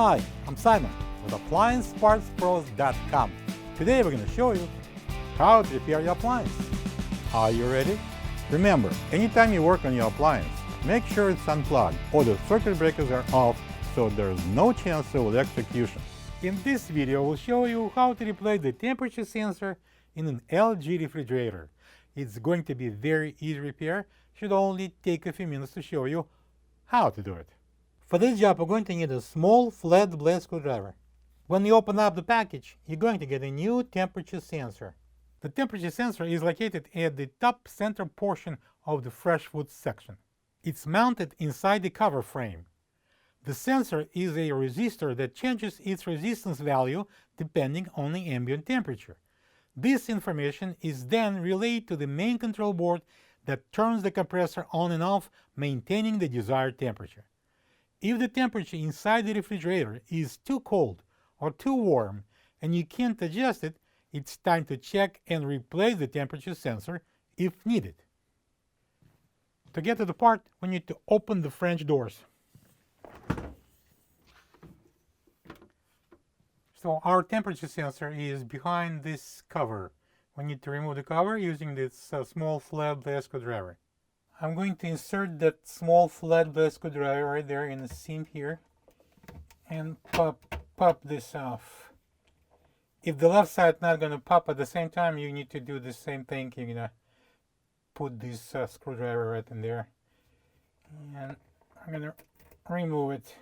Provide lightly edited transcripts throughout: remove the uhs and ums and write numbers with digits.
Hi, I'm Simon with AppliancePartsPros.com. Today we're going to show you how to repair your appliance. Are you ready? Remember, anytime you work on your appliance, make sure it's unplugged or the circuit breakers are off so there's no chance of electrocution. In this video, we'll show you how to replace the temperature sensor in an LG refrigerator. It's going to be a very easy repair. Should only take a few minutes to show you how to do it. For this job, we're going to need a small flat blade screwdriver. When you open up the package, you're going to get a new temperature sensor. The temperature sensor is located at the top center portion of the fresh food section. It's mounted inside the cover frame. The sensor is a resistor that changes its resistance value depending on the ambient temperature. This information is then relayed to the main control board that turns the compressor on and off, maintaining the desired temperature. If the temperature inside the refrigerator is too cold or too warm and you can't adjust it, it's time to check and replace the temperature sensor if needed. To get to the part, we need to open the French doors. So our temperature sensor is behind this cover. We need to remove the cover using this small flat blade screwdriver. I'm going to insert that small flat blade screwdriver right there in the seam here and pop this off. If the left side is not going to pop at the same time, you need to do the same thing. You're going to put this screwdriver right in there. And I'm going to remove it.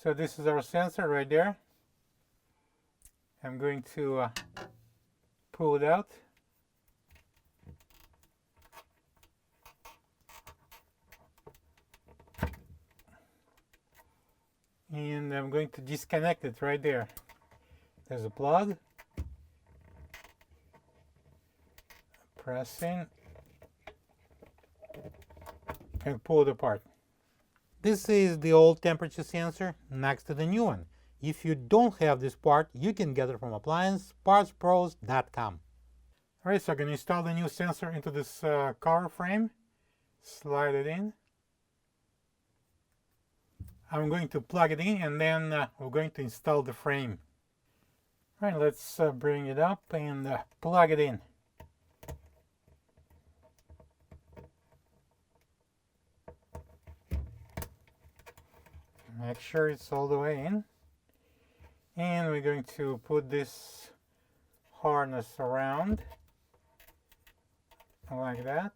So this is our sensor right there. I'm going to pull it out. And I'm going to disconnect it right there. There's a plug. Press in and pull it apart. This is the old temperature sensor next to the new one. If you don't have this part, you can get it from AppliancePartsPros.com. Alright, so I'm going to install the new sensor into this cover frame. Slide it in. I'm going to plug it in and then we're going to install the frame. Alright, let's bring it up and plug it in. Make sure it's all the way in. And we're going to put this harness around like that.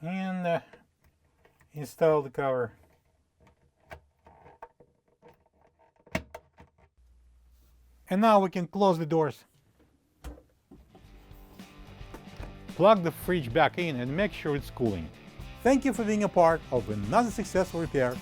And install the cover. And now we can close the doors. Plug the fridge back in and make sure it's cooling. Thank you for being a part of another successful repair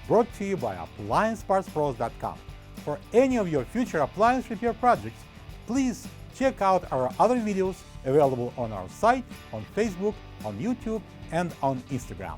brought to you by AppliancePartsPros.com. For any of your future appliance repair projects, please check out our other videos available on our site, on Facebook, on YouTube, and on Instagram.